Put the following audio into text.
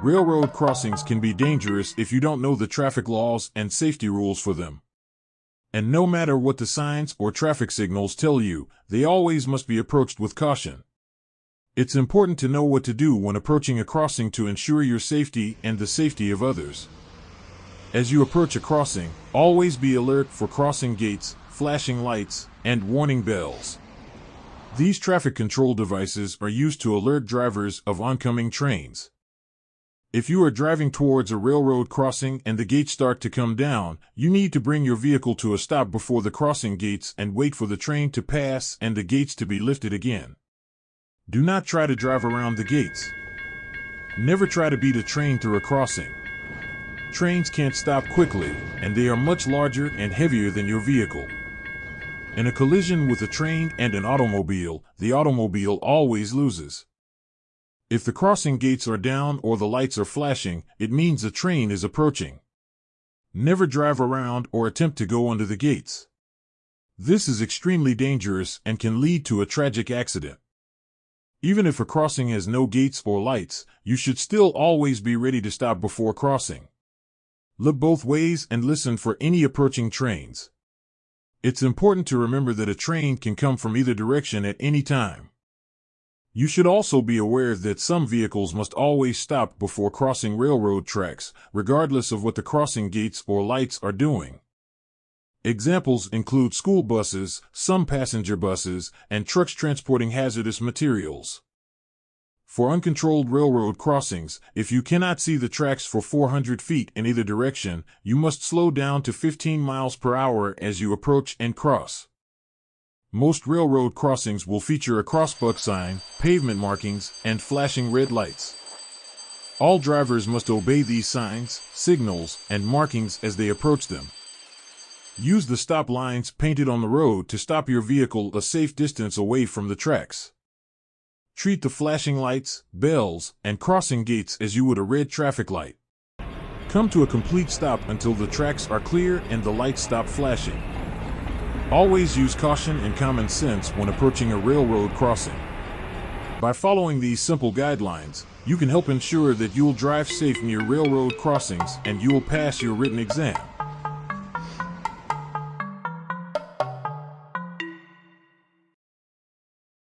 Railroad crossings can be dangerous if you don't know the traffic laws and safety rules for them. And no matter what the signs or traffic signals tell you, they always must be approached with caution. It's important to know what to do when approaching a crossing to ensure your safety and the safety of others. As you approach a crossing, always be alert for crossing gates, flashing lights, and warning bells. These traffic control devices are used to alert drivers of oncoming trains. If you are driving towards a railroad crossing and the gates start to come down, you need to bring your vehicle to a stop before the crossing gates and wait for the train to pass and the gates to be lifted again. Do not try to drive around the gates. Never try to beat a train through a crossing. Trains can't stop quickly, and they are much larger and heavier than your vehicle. In a collision with a train and an automobile, the automobile always loses. If the crossing gates are down or the lights are flashing, it means a train is approaching. Never drive around or attempt to go under the gates. This is extremely dangerous and can lead to a tragic accident. Even if a crossing has no gates or lights, you should still always be ready to stop before crossing. Look both ways and listen for any approaching trains. It's important to remember that a train can come from either direction at any time. You should also be aware that some vehicles must always stop before crossing railroad tracks, regardless of what the crossing gates or lights are doing. Examples include school buses, some passenger buses, and trucks transporting hazardous materials. For uncontrolled railroad crossings, if you cannot see the tracks for 400 feet in either direction, you must slow down to 15 miles per hour as you approach and cross. Most railroad crossings will feature a crossbuck sign, pavement markings, and flashing red lights. All drivers must obey these signs, signals, and markings as they approach them. Use the stop lines painted on the road to stop your vehicle a safe distance away from the tracks. Treat the flashing lights, bells, and crossing gates as you would a red traffic light. Come to a complete stop until the tracks are clear and the lights stop flashing. Always use caution and common sense when approaching a railroad crossing. By following these simple guidelines, you can help ensure that you'll drive safe near railroad crossings and you'll pass your written exam.